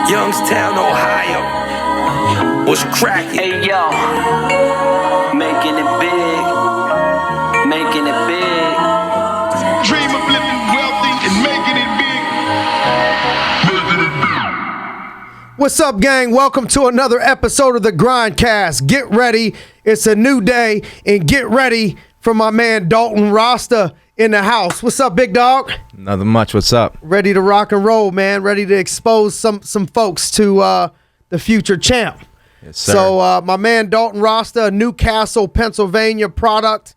Youngstown, Ohio. What's cracking? Hey yo, making it big, making it big. Dream of living wealthy and making it big. Making it big. What's up, gang? Welcome to another episode of the Grindcast. Get ready. It's a new day, and get ready for my man Dalton Rosta in the house. What's up, big dog? Nothing much. What's up? Ready to rock and roll, man. Ready to expose some folks to the future champ. Yes, sir. So my man Dalton Rosta, Newcastle, Pennsylvania product,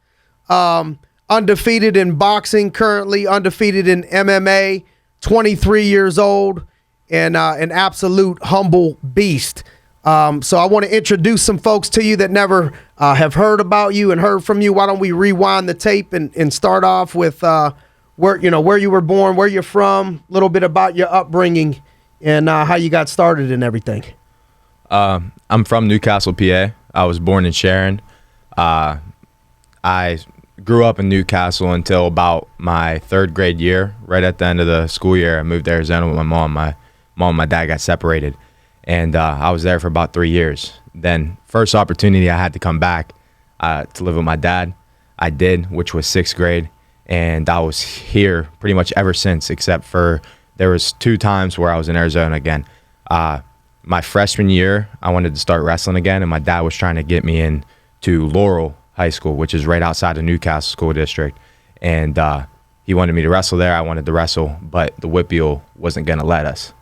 undefeated in boxing, currently undefeated in MMA, 23 years old, and an absolute humble beast. So I want to introduce some folks to you that never have heard about you and heard from you. Why don't we rewind the tape and start off with where you were born, where you're from, a little bit about your upbringing, and how you got started and everything. I'm from Newcastle, PA. I was born in Sharon. I grew up in Newcastle until about my third grade year. Right at the end of the school year, I moved to Arizona with my mom. My mom and my dad got separated, and I was there for about 3 years. Then first opportunity I had to come back to live with my dad, I did, which was sixth grade, and I was here pretty much ever since, except for there was 2 times where I was in Arizona again. My freshman year, I wanted to start wrestling again, and my dad was trying to get me into Laurel High School, which is right outside of Newcastle School District, and he wanted me to wrestle there. I wanted to wrestle, but the Whitfield wasn't going to let us.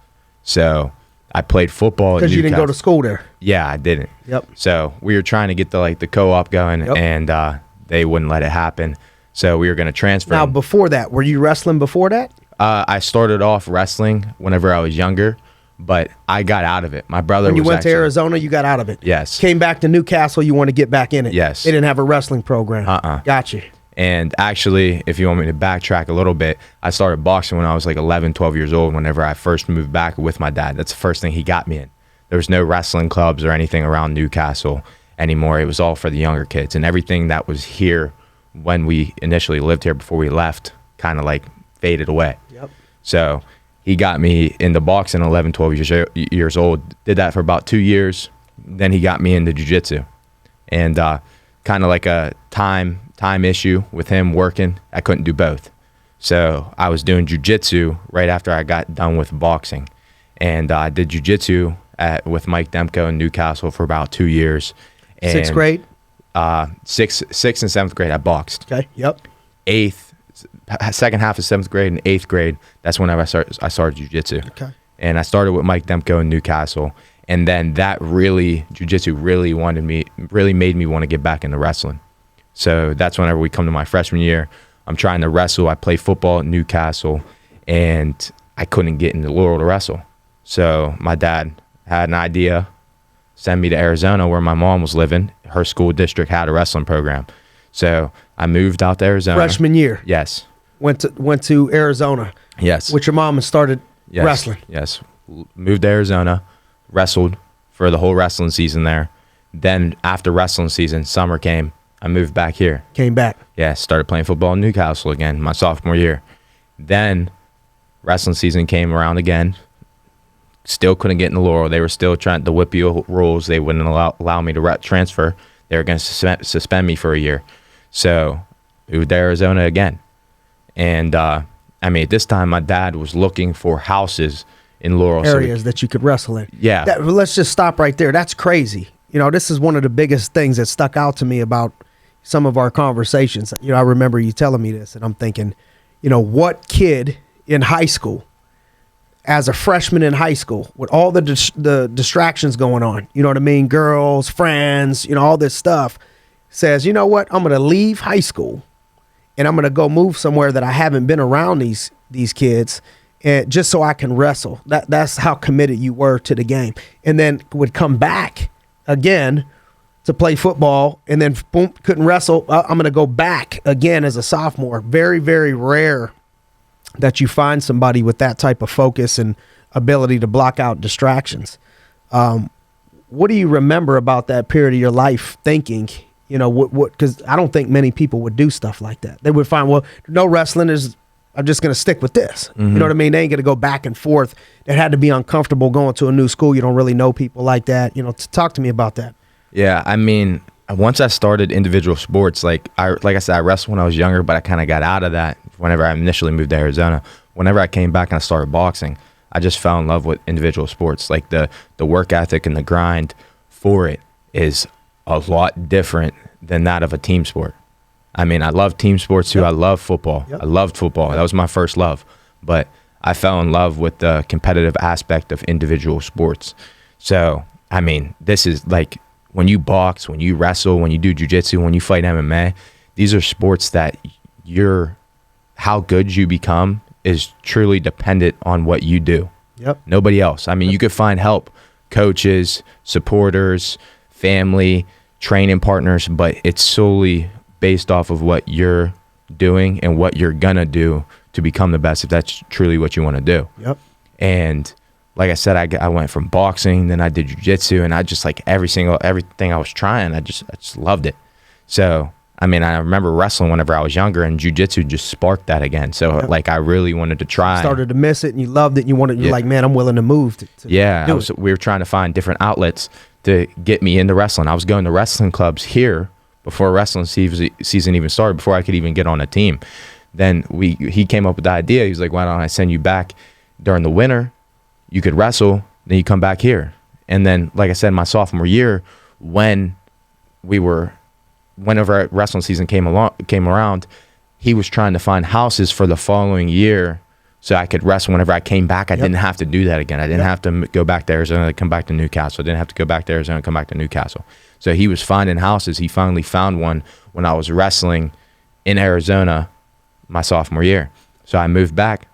So I played football at Newcastle. Because you didn't go to school there. Yeah, I didn't. Yep. So we were trying to get the co-op going, Yep. and they wouldn't let it happen. So we were going to transfer. Now, before that, were you wrestling before that? I started off wrestling whenever I was younger, but I got out of it. My brother When you was went actually, to Arizona, you got out of it. Yes. Came back to Newcastle, you want to get back in it. Yes. They didn't have a wrestling program. Gotcha. And actually, if you want me to backtrack a little bit, I started boxing when I was like 11, 12 years old, whenever I first moved back with my dad. That's the first thing he got me in. There was no wrestling clubs or anything around Newcastle anymore. It was all for the younger kids. And everything that was here when we initially lived here before we left kind of like faded away. Yep. So he got me into boxing 11, 12 years old. Did that for about 2 years. Then he got me into jiu-jitsu. And kind of like a time issue with him working, I couldn't do both. So I was doing jiu-jitsu right after I got done with boxing. And I did jiu-jitsu with Mike Demko in Newcastle for about 2 years. And Sixth grade? Sixth and seventh grade, I boxed. Okay, yep. Second half of seventh grade and eighth grade, that's whenever I started jiu-jitsu. Okay. And I started with Mike Demko in Newcastle. And then that jiu-jitsu really made me want to get back into wrestling. So that's whenever we come to my freshman year, I'm trying to wrestle. I play football at Newcastle, and I couldn't get into Laurel to wrestle. So my dad had an idea, send me to Arizona where my mom was living. Her school district had a wrestling program. So I moved out to Arizona. Freshman year? Yes. Went to Arizona? Yes. With your mom and started wrestling? Yes. Moved to Arizona, wrestled for the whole wrestling season there. Then after wrestling season, summer came, I moved back here. Came back? Yeah, started playing football in Newcastle again, my sophomore year. Then wrestling season came around again. Still couldn't get into Laurel. They were still trying the Whitfield rules. They wouldn't allow me to transfer. They were going to suspend me for a year. So moved to Arizona again. And at this time, my dad was looking for houses in Laurel. Areas that you could wrestle in. Yeah. Let's just stop right there. That's crazy. This is one of the biggest things that stuck out to me about some of our conversations. I remember you telling me this, and I'm thinking, what kid in high school, as a freshman in high school, with all the distractions going on, you know what I mean? Girls, friends, all this stuff, says, you know what? I'm going to leave high school, and I'm going to go move somewhere that I haven't been around these kids, and just so I can wrestle. That's how committed you were to the game. And then would come back again to play football, and then boom, couldn't wrestle. I'm going to go back again as a sophomore. Very, very rare that you find somebody with that type of focus and ability to block out distractions. What do you remember about that period of your life thinking, because I don't think many people would do stuff like that. They would find, well, no wrestling is, I'm just going to stick with this. Mm-hmm. You know what I mean? They ain't going to go back and forth. It had to be uncomfortable going to a new school. You don't really know people like that. You know, talk to me about that. Yeah, I mean, once I started individual sports, like I said, I wrestled when I was younger, but I kind of got out of that whenever I initially moved to Arizona. Whenever I came back and I started boxing, I just fell in love with individual sports. Like the work ethic and the grind for it is a lot different than that of a team sport. I mean, I love team sports too. Yep. I love football. Yep. I loved football. That was my first love. But I fell in love with the competitive aspect of individual sports. So, I mean, this is like when you box, when you wrestle, when you do jiu-jitsu, when you fight MMA, these are sports that how good you become is truly dependent on what you do. Yep. Nobody else. I mean, you could find help, coaches, supporters, family, training partners, but it's solely based off of what you're doing and what you're gonna do to become the best, if that's truly what you want to do. Yep. And like I said, I went from boxing, then I did jiu-jitsu, and I just like everything I was trying, I just loved it. So I mean, I remember wrestling whenever I was younger, and jiu-jitsu just sparked that again. So like I really wanted to try. Started to miss it, and you loved it, and you're like, man, I'm willing to move to do it. We were trying to find different outlets to get me into wrestling. I was going to wrestling clubs here before wrestling season even started, before I could even get on a team. Then he came up with the idea. He was like, why don't I send you back during the winter? You could wrestle, then you come back here. And then, like I said, my sophomore year, whenever wrestling season came around, he was trying to find houses for the following year so I could wrestle whenever I came back. I didn't have to do that again. I didn't have to go back to Arizona to come back to Newcastle. I didn't have to go back to Arizona and come back to Newcastle. So he was finding houses. He finally found one when I was wrestling in Arizona my sophomore year. So I moved back.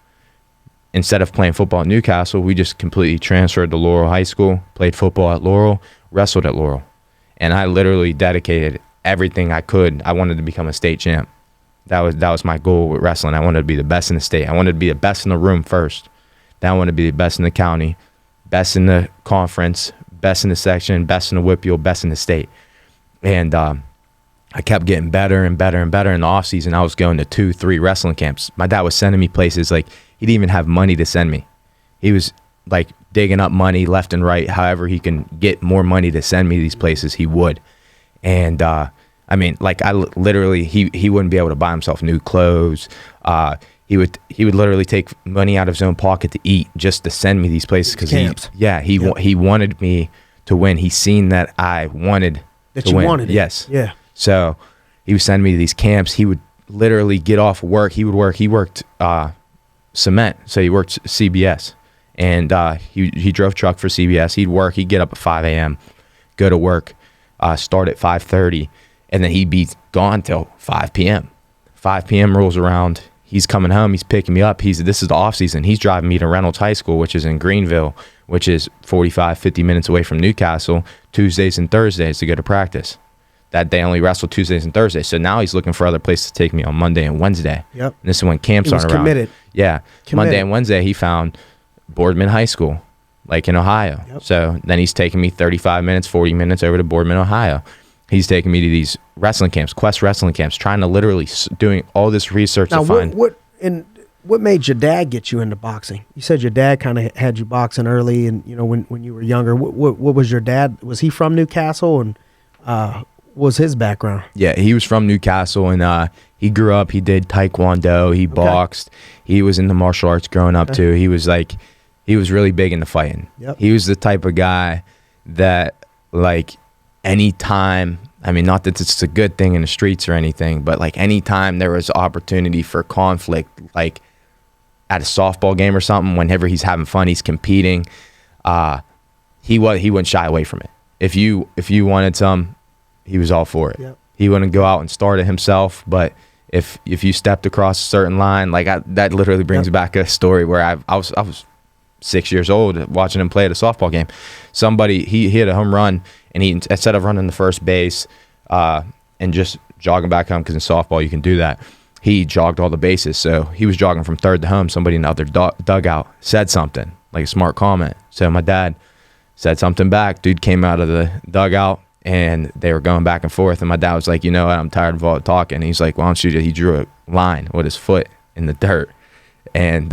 Instead of playing football at Newcastle, we just completely transferred to Laurel High School, played football at Laurel, wrestled at Laurel. And I literally dedicated everything I could. I wanted to become a state champ. That was my goal with wrestling. I wanted to be the best in the state. I wanted to be the best in the room first. Then I wanted to be the best in the county, best in the conference, best in the section, best in the whip-field, best in the state. And I kept getting better and better and better. In the off season, I was going to 2-3 wrestling camps. My dad was sending me places. Like, he didn't even have money to send me. He was like digging up money left and right. However he can get more money to send me these places, he would. And I mean, like, I literally, he wouldn't be able to buy himself new clothes. He would literally take money out of his own pocket to eat just to send me these places, because he wanted me to win. He seen that I wanted that to you win. wanted it. Yes. Yeah. So he was sending me to these camps. He would literally get off work. He worked cement, so he worked CBS, and he drove truck for CBS. He'd get up at 5 a.m., go to work, start at 5:30, and then he'd be gone till 5 p.m. 5 p.m. rolls around. He's coming home. He's picking me up. This is the off season. He's driving me to Reynolds High School, which is in Greenville, which is 50 minutes away from Newcastle, Tuesdays and Thursdays to go to practice. That day only wrestled Tuesdays and Thursdays. So now he's looking for other places to take me on Monday and Wednesday. Yep. And this is when camps aren't around. Committed. Yeah. Monday and Wednesday he found Boardman High School, like in Ohio. Yep. So then he's taking me 35 minutes, 40 minutes over to Boardman, Ohio. He's taking me to these wrestling camps, Quest wrestling camps, trying to literally doing all this research now, to find. What made your dad get you into boxing? You said your dad kind of had you boxing early, and when you were younger. What was your dad? Was he from Newcastle, and was his background? Yeah, he was from Newcastle, and he grew up. He did taekwondo. He boxed. He was into martial arts growing up too. He was really big into fighting. Yep. He was the type of guy that, like, anytime, I mean, not that it's a good thing in the streets or anything, but like anytime there was opportunity for conflict, like at a softball game or something, whenever he's having fun, he's competing, he wouldn't shy away from it. If you wanted some, he was all for it. Yep. He wouldn't go out and start it himself, but if you stepped across a certain line, like that literally brings back a story where I was 6 years old watching him play at a softball game. Somebody, he hit a home run, and he, instead of running the first base and just jogging back home, because in softball you can do that, he jogged all the bases. So he was jogging from third to home. Somebody in the other dugout said something, like a smart comment. So my dad said something back. Dude came out of the dugout, and they were going back and forth. And my dad was like, you know what, I'm tired of all the talking. And he's like, why don't you, he drew a line with his foot in the dirt. And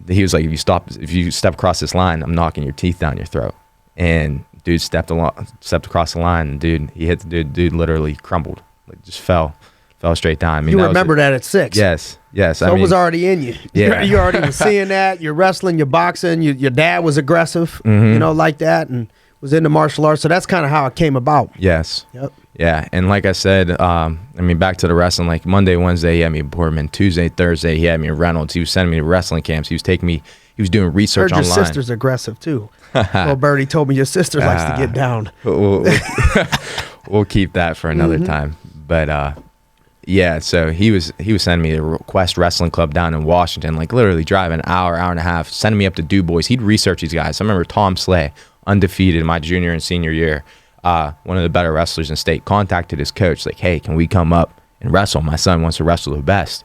he was like, if you step across this line, I'm knocking your teeth down your throat. And dude stepped across the line, and dude, he hit the dude. Dude literally crumbled, like just fell straight down. I mean, you remember that at 6? Yes. So it was already in you. Yeah. You already was seeing that. You're wrestling, you're boxing. Your dad was aggressive, like that, and was into martial arts. So that's kind of how it came about. Yes. Yep. Yeah, and like I said, back to the wrestling. Like Monday, Wednesday, he had me in Portman. Tuesday, Thursday, he had me in Reynolds. He was sending me to wrestling camps. He was taking me. He was doing research Heard your online. sister's aggressive too. Well, Birdie told me your sister likes to get down. We'll keep that for another time. But yeah, so he was sending me to Quest Wrestling Club down in Washington, like literally driving an hour and a half, sending me up to Du Bois. He'd research these guys. I remember Tom Slay, undefeated in my junior and senior year. One of the better wrestlers in the state, contacted his coach, like, hey, can we come up and wrestle? My son wants to wrestle the best.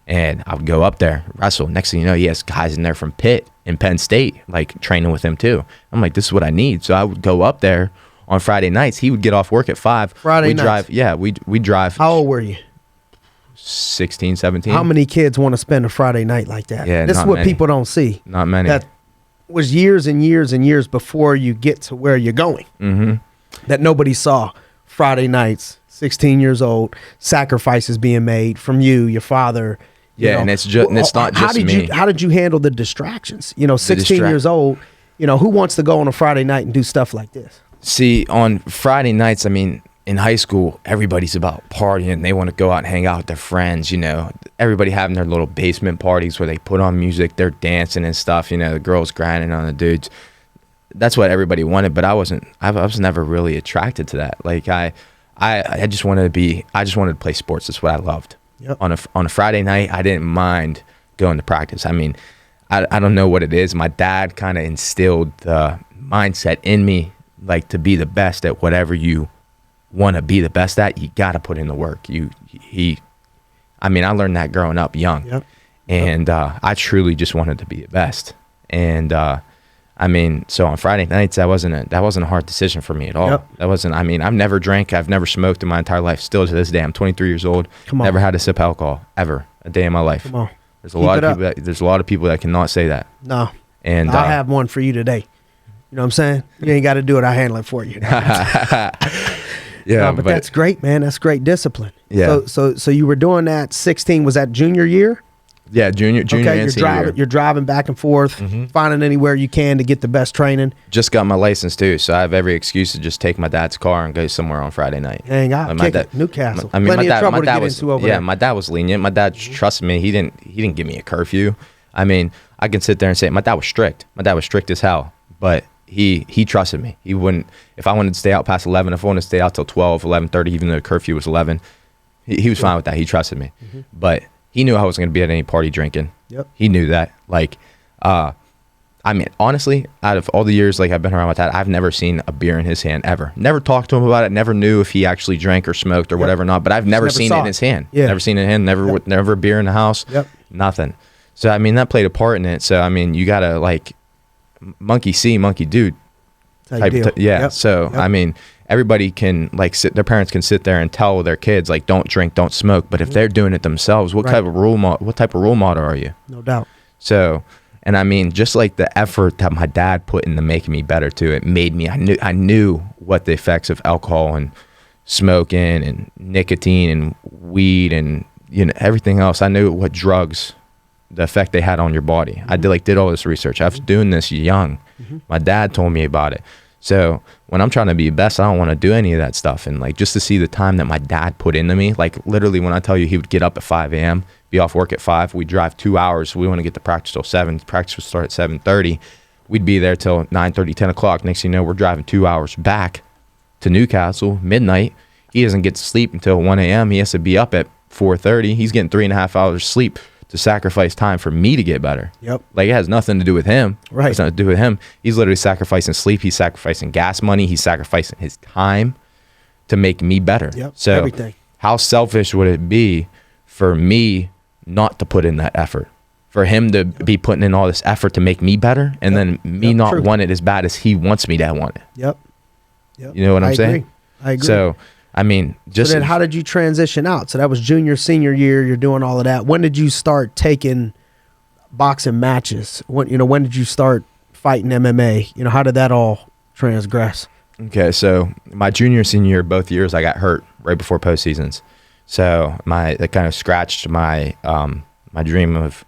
And I would go up there, wrestle. Next thing you know, he has guys in there from Pitt and Penn State, like, training with him too. I'm like, this is what I need. So I would go up there on Friday nights. He would get off work at 5. Friday nights? We drive. How old were you? 16, 17. How many kids want to spend a Friday night like that? Yeah, this is what people don't see. Not many. That was years and years and years before you get to where you're going. Mm-hmm. That nobody saw. Friday nights, 16 years old, sacrifices being made from you, your father. Yeah, and it's not just me. How did you handle the distractions? 16 years old, who wants to go on a Friday night and do stuff like this? See, on Friday nights, in high school, everybody's about partying. They want to go out and hang out with their friends, Everybody having their little basement parties where they put on music, they're dancing and stuff, the girls grinding on the dudes. That's what everybody wanted, but I was never really attracted to that. Like I just wanted to play sports. That's what I loved. Yep. On a Friday night, I didn't mind going to practice. I don't know what it is. My dad kind of instilled the mindset in me, like, to be the best at whatever you want to be the best at. You got to put in the work. I learned that growing up young. Yep. And I truly just wanted to be the best. And so on Friday nights, that wasn't a hard decision for me at all. Yep. That wasn't. I've never drank. I've never smoked in my entire life. Still to this day, I'm 23 years old. Come on. Never had a sip of alcohol ever a day in my life. Come on. There's a lot of people that cannot say that. No. And I have one for you today. You know what I'm saying? You ain't got to do it. I handle it for you. Yeah, but that's great, man. That's great discipline. Yeah. So you were doing that 16. Was that junior year? Yeah, junior Okay, and senior year. You're driving back and forth, finding anywhere you can to get the best training. Just got my license too, so I have every excuse to just take my dad's car and go somewhere on Friday night. Hang out, My kick dad- it. Newcastle. I mean, Plenty my of trouble to dad get was into over there. my dad was lenient. My dad trusted me. He didn't give me a curfew. I can sit there and say my dad was strict. My dad was strict as hell, but he trusted me. He wouldn't, if I wanted to stay out past 11, if I wanted to stay out till 12, 11:30, even though the curfew was 11, he was fine with that. He trusted me. But he knew I wasn't going to be at any party drinking. Yep. He knew that. Like, honestly, out of all the years like I've been around with that, I've never seen a beer in his hand ever. Never talked to him about it. Never knew if he actually drank or smoked or whatever or not. But I've never seen it in his hand. Yeah. Never seen it in his hand. Never a beer in the house. Yep. Nothing. So that played a part in it. So you gotta, like, monkey see, monkey do. Type deal. Yeah. Yep. So Yep. everybody can, like, their parents can sit there and tell their kids, like, don't drink, don't smoke. But if they're doing it themselves, what type of role model are you? No doubt. So, and just like the effort that my dad put into making me better too, it made me, I knew what the effects of alcohol and smoking and nicotine and weed and, everything else. I knew what drugs, the effect they had on your body. I did all this research. I was doing this young. My dad told me about it. So when I'm trying to be best, I don't want to do any of that stuff. And, like, just to see the time that my dad put into me, like, literally when I tell you he would get up at 5 a.m., be off work at 5, we'd drive 2 hours. We want to get to practice till 7. Practice would start at 7:30. We'd be there till 9:30, 10 o'clock. Next thing you know, we're driving 2 hours back to Newcastle, midnight. He doesn't get to sleep until 1 a.m. He has to be up at 4:30. He's getting 3.5 hours sleep to sacrifice time for me to get better. Yep. Like, it has nothing to do with him. Right. It's nothing to do with him. He's literally sacrificing sleep. He's sacrificing gas money. He's sacrificing his time to make me better. Yep. So Everything. how selfish would it be for me not to put in that effort? For him to be putting in all this effort to make me better, and then me not True. want it as bad as he wants me to want it. Yep. You know what I'm saying? I agree. So, I mean, just So then how did you transition out? So that was junior, senior year. You're doing all of that. When did you start taking boxing matches? When did you start fighting MMA? How did that all transgress? Okay, so my junior, senior year, both years I got hurt right before postseasons. So that kind of scratched my my dream of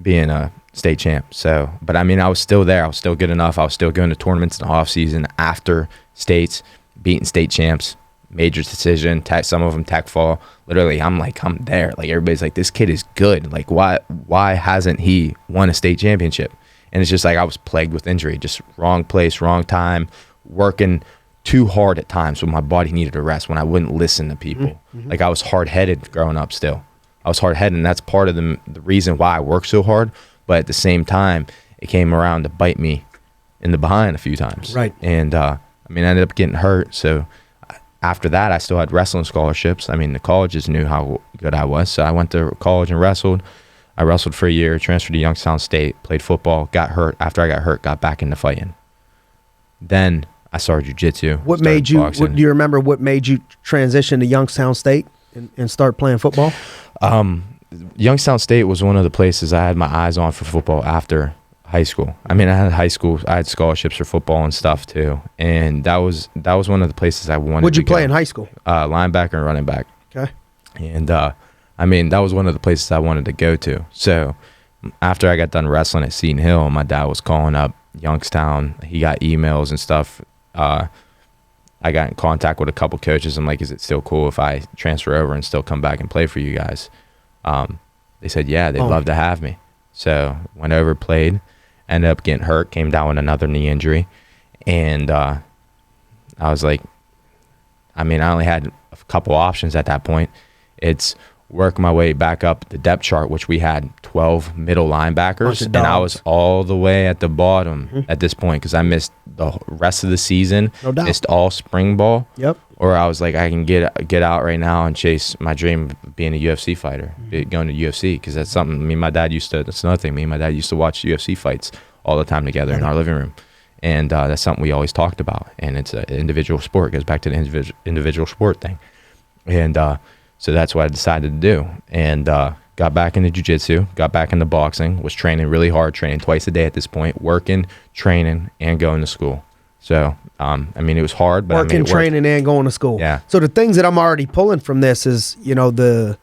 being a state champ. So, but I mean, I was still there. I was still good enough. I was still going to tournaments in the off season after states, beating state champs. Major decision, some of them tech fall. Literally, I'm there. Like, everybody's like, this kid is good. Like, why hasn't he won a state championship? And it's just like I was plagued with injury, just wrong place, wrong time, working too hard at times when my body needed a rest, when I wouldn't listen to people. Like, I was hard-headed growing up still. I was hard-headed, and that's part of the reason why I work so hard. But at the same time, it came around to bite me in the behind a few times. Right. And, I ended up getting hurt, so after that, I still had wrestling scholarships. I mean, the colleges knew how good I was, so I went to college and wrestled. I wrestled for a year, transferred to Youngstown State, played football, got hurt. After I got hurt, got back into fighting. Then I started jiu-jitsu. What made you, do you remember what made you transition to Youngstown State and start playing football? Youngstown State was one of the places I had my eyes on for football after high school. I mean, I had scholarships for football and stuff too, and that was one of the places I wanted. What'd you to play go. in high school? Linebacker and running back. Okay. And I mean, that was one of the places I wanted to go to. So after I got done wrestling at Seton Hill, my dad was calling up Youngstown. He got emails and stuff. I got in contact with a couple coaches. I'm like, is it still cool if I transfer over and still come back and play for you guys? They said, yeah, they'd love to have me. So went over, played, ended up getting hurt, came down with another knee injury. And I was like, I mean, I only had a couple options at that point. It's work my way back up the depth chart, which we had 12 middle linebackers, and I was all the way at the bottom at this point because I missed the rest of the season, missed all spring ball. Yep. Or I was like, I can get out right now and chase my dream of being a UFC fighter, going to UFC, because that's something me and my dad used to. That's another thing. Me and my dad used to watch UFC fights all the time together in our living room, and that's something we always talked about. And it's an individual sport. It goes back to the individual sport thing, and so that's what I decided to do. And got back into jiu-jitsu, got back into boxing, was training really hard, training twice a day at this point, working, training, and going to school. So, I mean, it was hard, but working, training, and going to school. Yeah. So the things that I'm already pulling from this is, the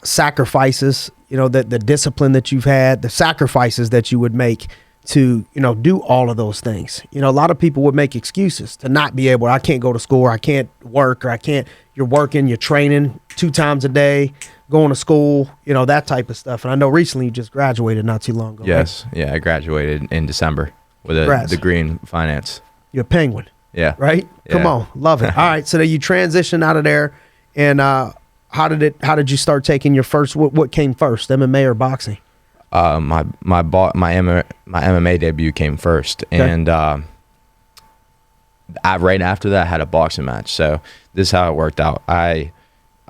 sacrifices, the discipline that you've had, the sacrifices that you would make to, do all of those things. A lot of people would make excuses to not be able, I can't go to school, or I can't work, or I can't, you're working, you're training 2 times a day, going to school, that type of stuff. And I know recently you just graduated not too long ago. Yes. Right? Yeah, I graduated in December with a degree in finance. You're a penguin. Yeah. Right? Yeah. Come on. Love it. All right. So then you transition out of there, and how did you start taking your first, what came first, MMA or boxing? My MMA debut came first, okay. And right after that I had a boxing match. So this is how it worked out. I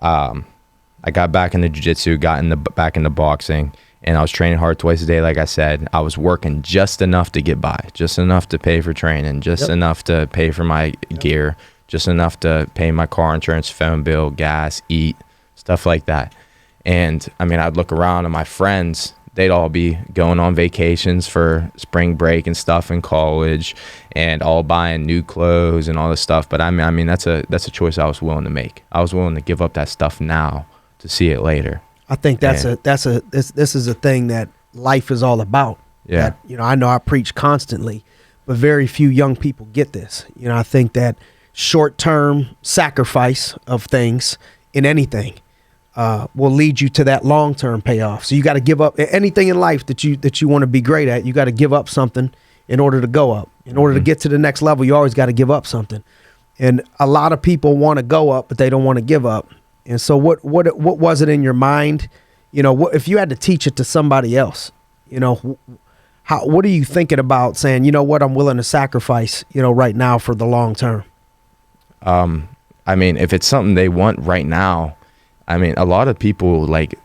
got back into jiu-jitsu, back into boxing, and I was training hard twice a day. Like I said, I was working just enough to get by, just enough to pay for training, just enough to pay for my gear, just enough to pay my car insurance, phone bill, gas, eat, stuff like that. And I mean, I'd look around and my friends, they'd all be going on vacations for spring break and stuff in college, and all buying new clothes and all this stuff. But I mean, that's a choice I was willing to make. I was willing to give up that stuff now to see it later. I think this is a thing that life is all about. Yeah. That, I know I preach constantly, but very few young people get this. I think that short-term sacrifice of things in anything will lead you to that long-term payoff. So you got to give up anything in life that you want to be great at. You got to give up something in order to go up. In order to get to the next level, you always got to give up something. And a lot of people want to go up, but they don't want to give up. And so what was it in your mind? If you had to teach it to somebody else, what are you thinking about saying, I'm willing to sacrifice, right now for the long term? I mean, if it's something they want right now, I mean, a lot of people like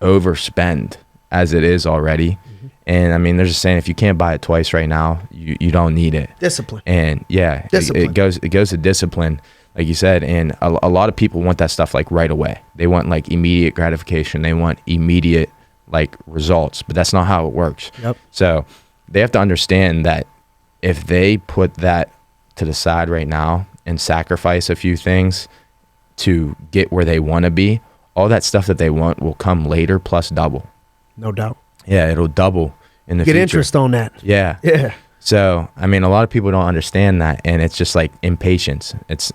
overspend as it is already. Mm-hmm. And I mean, they're just saying if you can't buy it twice right now, you don't need it. Discipline. And yeah, discipline. It goes to discipline. like you said, and a lot of people want that stuff like right away. They want like immediate gratification. They want immediate like results, but that's not how it works. Yep. So they have to understand that if they put that to the side right now and sacrifice a few things to get where they want to be, all that stuff that they want will come later plus double. No doubt. Yeah, it'll double in the future. Get interest on that. Yeah. Yeah. So, I mean, a lot of people don't understand that, and it's just like impatience. It's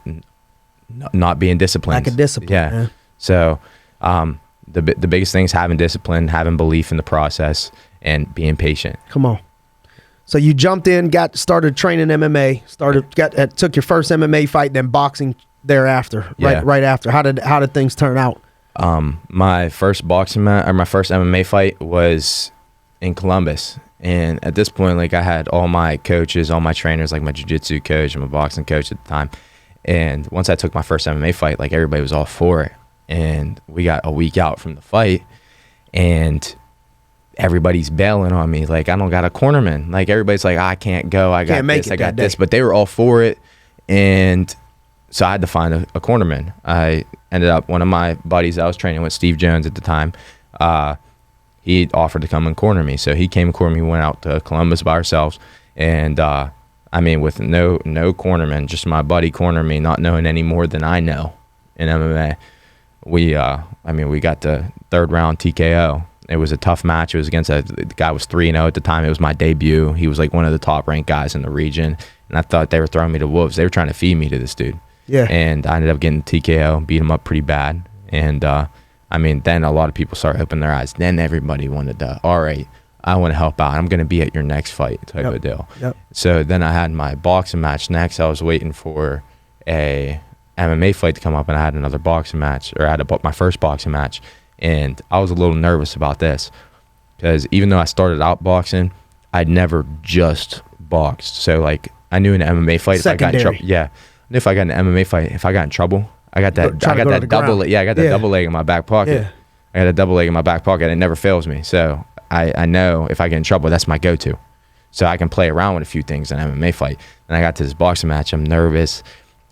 not being disciplined. Lack of discipline. Yeah. Man. So, the biggest thing is having discipline, having belief in the process, and being patient. Come on. So you jumped in, started training MMA, took your first MMA fight, then boxing thereafter. Yeah. Right after. How did things turn out? My first boxing match, or my first MMA fight was in Columbus. And at this point, like, I had all my coaches, all my trainers, like my jiu-jitsu coach and my boxing coach at the time. And once I took my first MMA fight, like, everybody was all for it. And we got a week out from the fight, and everybody's bailing on me. Like, I don't got a cornerman. Like, everybody's like, I can't go. I got this. I got this. But they were all for it. And so I had to find a cornerman. I ended up, one of my buddies I was training with, Steve Jones at the time, he offered to come and corner me. So he came and cornered me. We went out to Columbus by ourselves. And, I mean, with no cornerman, just my buddy cornered me, not knowing any more than I know in MMA. We got the third round TKO. It was a tough match. It was against the guy was 3-0 at the time. It was my debut. He was like one of the top ranked guys in the region. And I thought they were throwing me to wolves. They were trying to feed me to this dude. Yeah. And I ended up getting TKO, beat him up pretty bad. And, then a lot of people started opening their eyes. Then everybody wanted to, all right, I want to help out. I'm going to be at your next fight type of deal. Yep. So then I had my boxing match next. I was waiting for a MMA fight to come up, and I had another boxing match, or I had my first boxing match. And I was a little nervous about this because even though I started out boxing, I'd never just boxed. So, like, I knew in an MMA fight, Secondary. if I got in trouble, I knew if I got in an MMA fight, if I got in trouble, I got that double leg in my back pocket. Yeah. I got a double leg in my back pocket. It never fails me. So I know if I get in trouble, that's my go-to. So I can play around with a few things in an MMA fight. And I got to this boxing match. I'm nervous.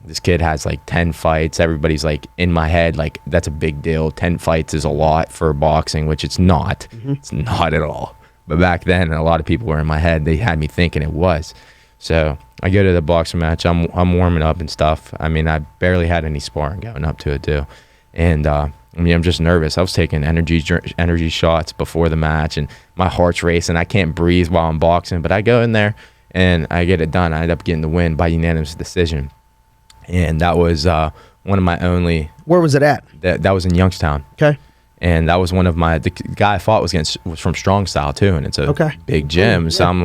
This kid has like 10 fights. Everybody's like in my head, like, that's a big deal. 10 fights is a lot for boxing, which it's not. Mm-hmm. It's not at all. But back then, a lot of people were in my head. They had me thinking it was. So I go to the boxing match. I'm warming up and stuff. I mean, I barely had any sparring going up to it too. And I'm just nervous. I was taking energy shots before the match, and my heart's racing. I can't breathe while I'm boxing. But I go in there and I get it done. I end up getting the win by unanimous decision. And that was one of my only. Where was it at? That was in Youngstown. Okay. And that was one of the guy I fought was from Strong Style too, and it's a big gym. Yeah. So I'm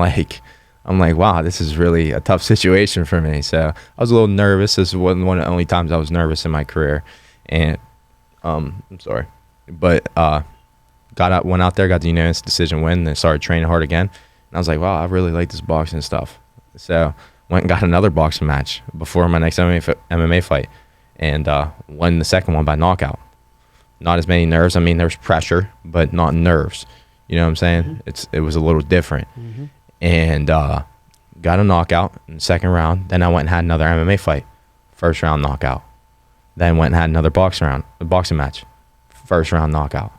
like, wow, this is really a tough situation for me. So I was a little nervous. This was one of the only times I was nervous in my career, and I'm sorry, but went out there, got the unanimous decision win, then started training hard again. And I was like, wow, I really like this boxing stuff. So went and got another boxing match before my next MMA fight, and won the second one by knockout. Not as many nerves. I mean, there's pressure, but not nerves. You know what I'm saying? Mm-hmm. It was a little different. Mm-hmm. And got a knockout in the second round. Then I went and had another MMA fight. First round knockout. Then went and had another boxing match. First round knockout.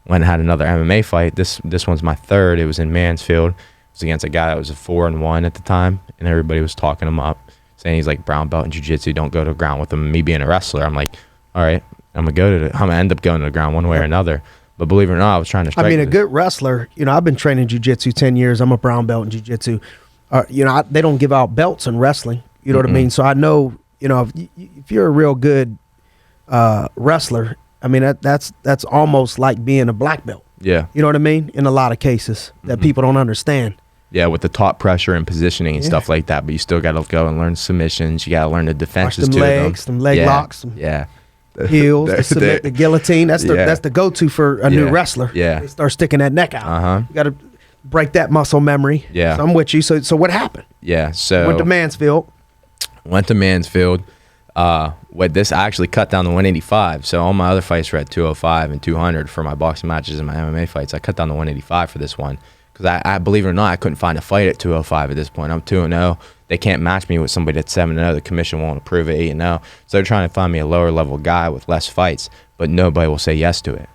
Went and had another MMA fight. This one's my third. It was in Mansfield. It was against a guy that was a 4-1 at the time, and everybody was talking him up, saying he's like brown belt in jiu-jitsu. Don't go to the ground with him. Me being a wrestler, I'm like, all right, I'm gonna end up going to the ground one way or another. But believe it or not, I was trying to strike. I mean, a good wrestler, I've been training jiu-jitsu 10 years. I'm a brown belt in jiu-jitsu. They don't give out belts in wrestling. You know what I mean? So I know, if you're a real good wrestler, I mean, that's almost like being a black belt. Yeah. You know what I mean? In a lot of cases that people don't understand. Yeah, with the top pressure and positioning and stuff like that. But you still got to go and learn submissions. You got to learn the defenses watch them legs, them leg locks. Heels, the guillotine. That's the go-to for a new wrestler. Yeah. They start sticking that neck out. You got to break that muscle memory. Yeah. So I'm with you. So what happened? Yeah. So went to Mansfield. This I actually cut down to 185. So all my other fights were at 205 and 200 for my boxing matches and my MMA fights. I cut down to 185 for this one because I believe it or not, I couldn't find a fight at 205 at this point. I'm 2-0. They can't match me with somebody that's 7-0. The commission won't approve it 8-0. So they're trying to find me a lower level guy with less fights, but nobody will say yes to it.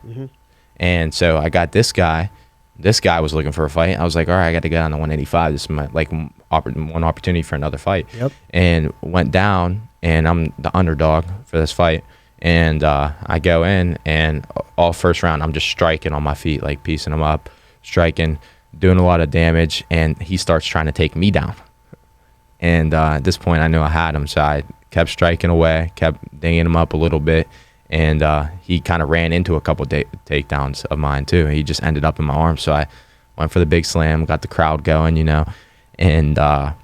And so I got this guy. This guy was looking for a fight. I was like, all right, I got to get on to 185. This is my one opportunity for another fight. And went down, and I'm the underdog for this fight. And I go in, and all first round, I'm just striking on my feet, like piecing him up, striking, doing a lot of damage, and he starts trying to take me down. And at this point, I knew I had him, so I kept striking away, kept dinging him up a little bit, and he kind of ran into a couple takedowns of mine too. He just ended up in my arms, so I went for the big slam, got the crowd going, and I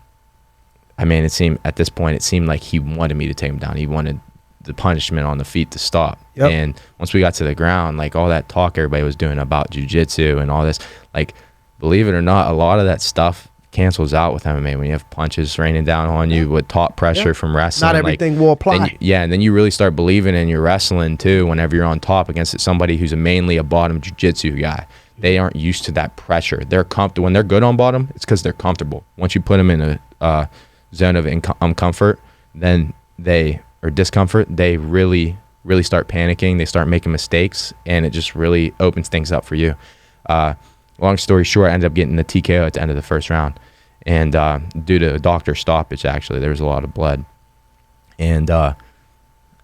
mean, at this point, it seemed like he wanted me to take him down. He wanted the punishment on the feet to stop. And once we got to the ground, like all that talk everybody was doing about jiu-jitsu and all this, like, believe it or not, a lot of that stuff cancels out with MMA when you have punches raining down on you with top pressure from wrestling. Not everything will apply. And then you really start believing in your wrestling too whenever you're on top against somebody who's mainly a bottom jiu-jitsu guy. They aren't used to that pressure. They're comfortable. When they're good on bottom, it's because they're comfortable. Once you put them in a zone of uncomfort, then or discomfort, they really start panicking. They start making mistakes, and it just really opens things up for you. Long story short, I ended up getting the TKO at the end of the first round. And due to a doctor stoppage, actually, there was a lot of blood. And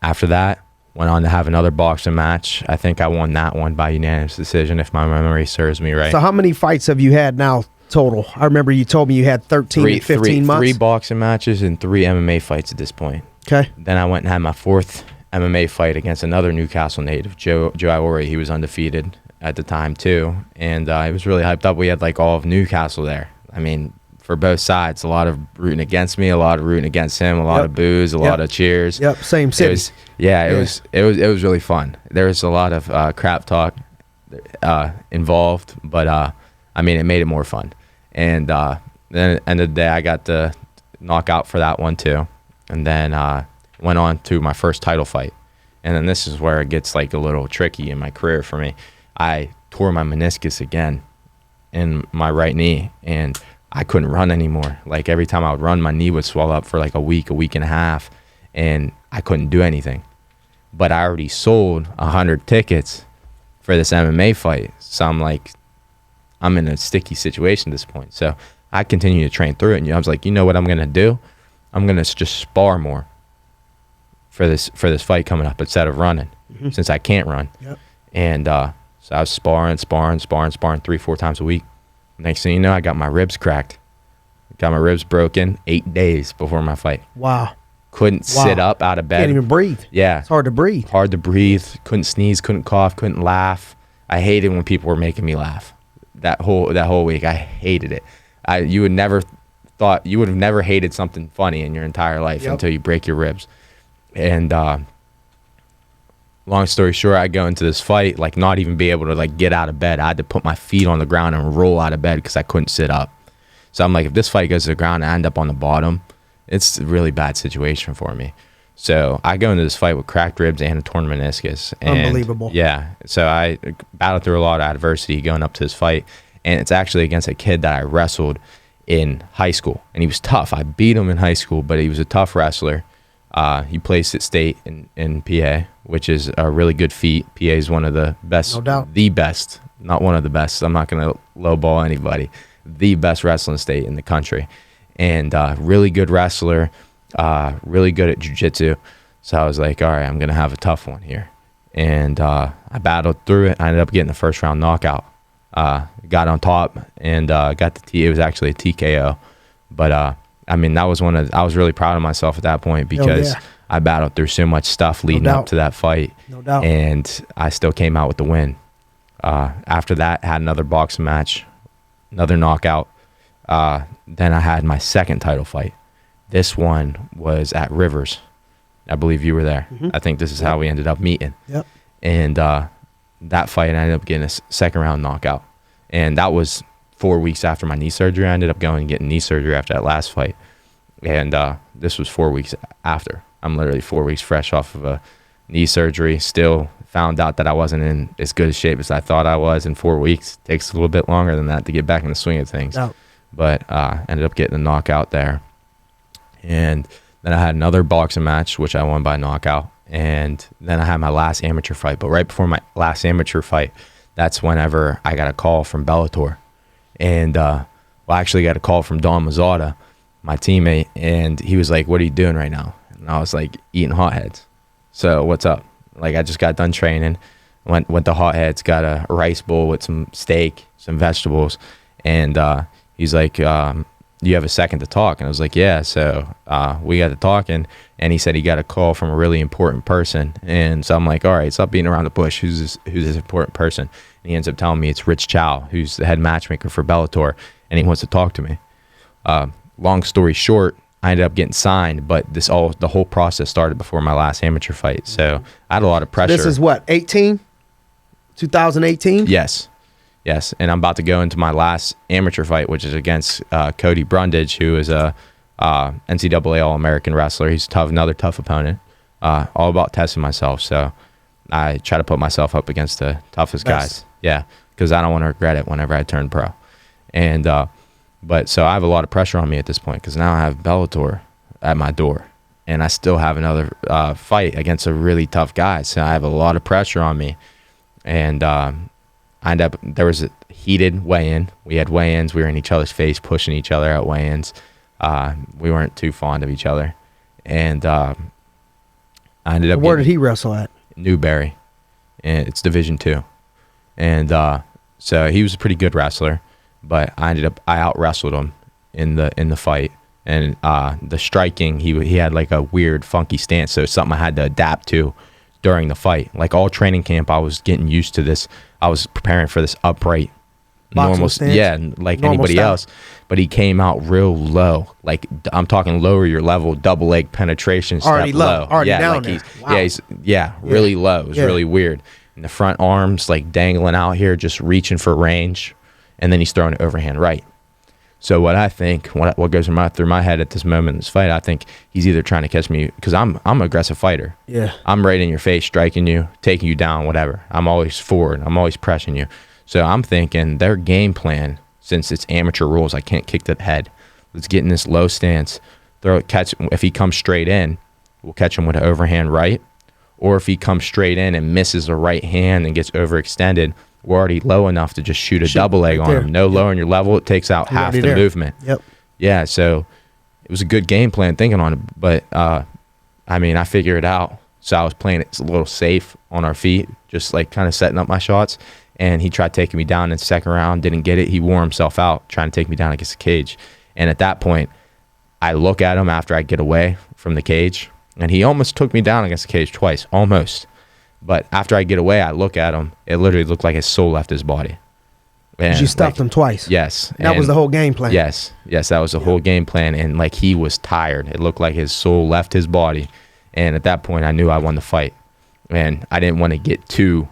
after that, went on to have another boxing match. I think I won that one by unanimous decision, if my memory serves me right. So how many fights have you had now total? I remember you told me you had 13 and 15 months. 3 boxing matches and 3 MMA fights at this point. Okay. Then I went and had my 4th MMA fight against another Newcastle native, g.r.i.n.d. He was undefeated at the time too, and it was really hyped up. We had like all of Newcastle there. I mean, for both sides, a lot of rooting against me, a lot of rooting against him, a lot of boos, a lot of cheers. Same city. It was really fun. There was a lot of crap talk involved, but I mean, it made it more fun. And then at the end of the day, I got the knockout for that one too, and then went on to my first title fight. And then this is where it gets like a little tricky in my career for me. I tore my meniscus again in my right knee, and I couldn't run anymore. Like every time I would run, my knee would swell up for like a week and a half, and I couldn't do anything. But I already sold 100 tickets for this MMA fight. So I'm like, I'm in a sticky situation at this point. So I continue to train through it. And I was like, you know what I'm going to do? I'm going to just spar more for this fight coming up instead of running, since I can't run. And so I was sparring 3-4 times a week. Next thing you know, I got my ribs cracked. Got my ribs broken 8 days before my fight. Wow. Couldn't sit up out of bed. Can't even breathe. Yeah. It's hard to breathe. Hard to breathe. Couldn't sneeze, couldn't cough, couldn't laugh. I hated when people were making me laugh. That whole week, I hated it. You would have never hated something funny in your entire life until you break your ribs. And long story short, I go into this fight, like not even be able to like get out of bed. I had to put my feet on the ground and roll out of bed because I couldn't sit up. So I'm like, if this fight goes to the ground and I end up on the bottom, it's a really bad situation for me. So I go into this fight with cracked ribs and a torn meniscus. And unbelievable. Yeah. So I battled through a lot of adversity going up to this fight. And it's actually against a kid that I wrestled in high school. And he was tough. I beat him in high school, but he was a tough wrestler. He placed at state in PA, which is a really good feat. PA is one of the best, no doubt. The best, not one of the best. I'm not going to lowball anybody. The best wrestling state in the country. And really good wrestler, really good at jiu-jitsu. So I was like, all right, I'm going to have a tough one here. And I battled through it. I ended up getting the first round knockout. Got on top and got it was actually a TKO. But I mean, I was really proud of myself at that point because I battled through so much stuff leading up to that fight. No doubt. And I still came out with the win. After that, had another boxing match, another knockout. Then I had my second title fight. This one was at Rivers. I believe you were there. I think this is how we ended up meeting. Yep. And that fight, I ended up getting a second round knockout. And that was 4 weeks after my knee surgery. I ended up going and getting knee surgery after that last fight. And this was 4 weeks after. I'm literally 4 weeks fresh off of a knee surgery. Still found out that I wasn't in as good a shape as I thought I was in 4 weeks. Takes a little bit longer than that to get back in the swing of things. Oh. But ended up getting a knockout there. And then I had another boxing match, which I won by knockout. And then I had my last amateur fight. But right before my last amateur fight, that's whenever I got a call from Bellator. And I actually got a call from Don Mazzata, my teammate, and he was like, "What are you doing right now?" And I was like, "Eating hotheads." So what's up? Like, I just got done training, went to hotheads, got a rice bowl with some steak, some vegetables, and he's like, "You have a second to talk?" And I was like, "Yeah." So we got to talking, and he said he got a call from a really important person, and so I'm like, "All right, stop beating around the bush. Who's this important person?" And he ends up telling me it's Rich Chow, who's the head matchmaker for Bellator, and he wants to talk to me. Long story short, I ended up getting signed, but the whole process started before my last amateur fight. So I had a lot of pressure. This is what, 2018? Yes. And I'm about to go into my last amateur fight, which is against Cody Brundage, who is a NCAA All-American wrestler. He's another tough opponent. All about testing myself. So I try to put myself up against the toughest guys. Yeah, because I don't want to regret it whenever I turn pro. And but so I have a lot of pressure on me at this point because now I have Bellator at my door, and I still have another fight against a really tough guy. So I have a lot of pressure on me, and there was a heated weigh-in. We had weigh-ins. We were in each other's face, pushing each other at weigh-ins. We weren't too fond of each other, and I ended up. Where did he wrestle at? Newberry, and it's Division II, and so he was a pretty good wrestler. But I out wrestled him in the fight, and the striking, he had like a weird funky stance, so it's something I had to adapt to during the fight. Like all training camp, I was getting used to this. I was preparing for this upright, normal stance, like normal anybody style. Else. But he came out real low, like I'm talking lower your level, double leg penetration, already step low, already yeah, down like there. Wow. Really low. It was really weird. And the front arms like dangling out here, just reaching for range. And then he's throwing it overhand right. So what I think, what goes through my head at this moment in this fight, I think he's either trying to catch me, because I'm an aggressive fighter. Yeah. I'm right in your face, striking you, taking you down, whatever. I'm always forward. I'm always pressing you. So I'm thinking their game plan, since it's amateur rules, I can't kick to the head. Let's get in this low stance. If he comes straight in, we'll catch him with an overhand right. Or if he comes straight in and misses a right hand and gets overextended, we're already low enough to just shoot a double leg on him. No lowering your level. It takes out half the movement. Yep. Yeah, so it was a good game plan thinking on it. But, I figured it out. So I was playing it a little safe on our feet, just like kind of setting up my shots. And he tried taking me down in the second round, didn't get it. He wore himself out trying to take me down against the cage. And at that point, I look at him after I get away from the cage. And he almost took me down against the cage twice, almost. But after I get away, I look at him. It literally looked like his soul left his body. And you stuffed him twice. Yes. That was the whole game plan. Yes, that was the whole game plan. And like he was tired. It looked like his soul left his body. And at that point, I knew I won the fight. And I didn't want to get too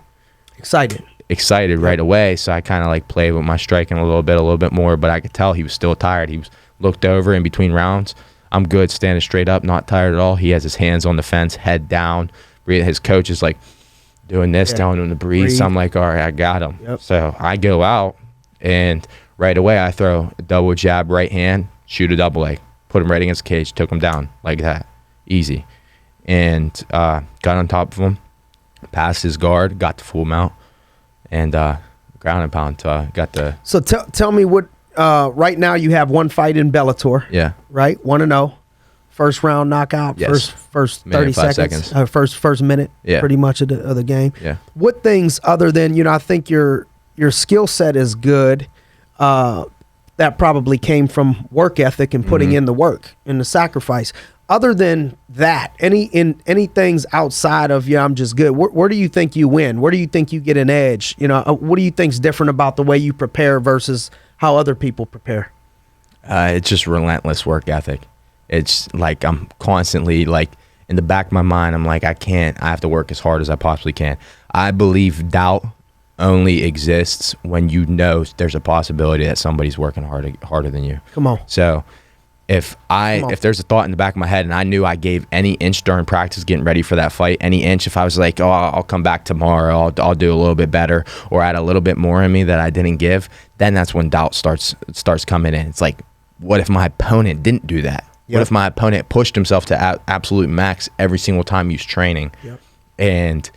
excited right away. So I kind of like played with my striking a little bit more. But I could tell he was still tired. He was looked over in between rounds. I'm good, standing straight up, not tired at all. He has his hands on the fence, head down. His coach is like doing this, telling him to breathe. So I'm like, all right, I got him. Yep. So I go out, and right away I throw a double jab right hand, shoot a double leg, put him right against the cage, took him down like that, easy. And got on top of him, passed his guard, got the full mount, and ground and pound. Got the. So tell me what. Right now you have one fight in Bellator. Yeah. Right, 1-0. First round knockout. Yes. First Minute, 30 seconds. First minute. Yeah. Pretty much of the game. Yeah. What things other than I think your skill set is good. That probably came from work ethic and putting in the work and the sacrifice. Other than that, any things outside of I'm just good. Where do you think you win? Where do you think you get an edge? What do you think's different about the way you prepare versus how other people prepare? It's just relentless work ethic. It's like I'm constantly like in the back of my mind, I'm like, I have to work as hard as I possibly can. I believe doubt only exists when there's a possibility that somebody's working harder than you. Come on. So If there's a thought in the back of my head and I knew I gave any inch during practice getting ready for that fight, any inch, if I was like, oh, I'll come back tomorrow, I'll do a little bit better, or add a little bit more in me that I didn't give, then that's when doubt starts coming in. It's like, what if my opponent didn't do that? Yep. What if my opponent pushed himself to absolute max every single time he was training? Yep. And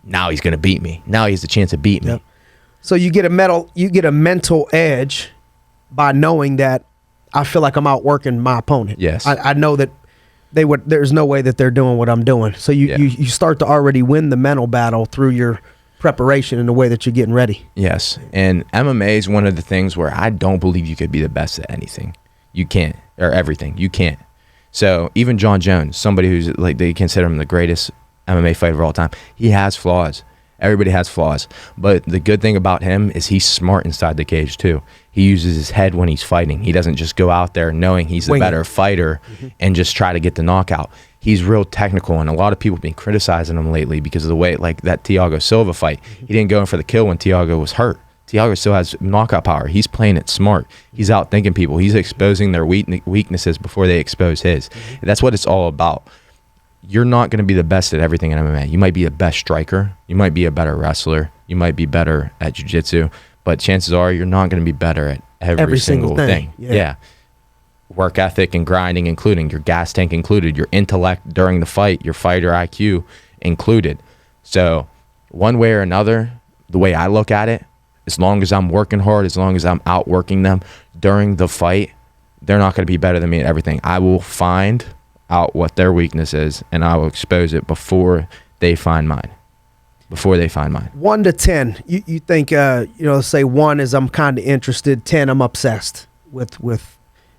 now he's going to beat me. Now he has a chance to beat me. So you get a mental edge by knowing that I feel like I'm outworking my opponent. Yes. I know that there's no way that they're doing what I'm doing. So you start to already win the mental battle through your preparation and the way that you're getting ready. Yes. And MMA is one of the things where I don't believe you could be the best at anything. You can't, or everything. You can't. So even John Jones, somebody who's like, they consider him the greatest MMA fighter of all time, he has flaws. Everybody has flaws. But the good thing about him is he's smart inside the cage too. He uses his head when he's fighting. He doesn't just go out there knowing he's the better fighter and just try to get the knockout. He's real technical, and a lot of people have been criticizing him lately because of the way, like that Thiago Silva fight. He didn't go in for the kill when Thiago was hurt. Thiago still has knockout power. He's playing it smart. He's outthinking people. He's exposing their weaknesses before they expose his. That's what it's all about. You're not going to be the best at everything in MMA. You might be the best striker. You might be a better wrestler. You might be better at jiu-jitsu. But chances are you're not going to be better at every single thing. Yeah. Work ethic and grinding including, your gas tank included, your intellect during the fight, your fighter IQ included. So one way or another, the way I look at it, as long as I'm working hard, as long as I'm outworking them during the fight, they're not going to be better than me at everything. I will find out what their weakness is, and I will expose it before they find mine. 1 to 10, you think, say 1 is I'm kind of interested, 10 I'm obsessed with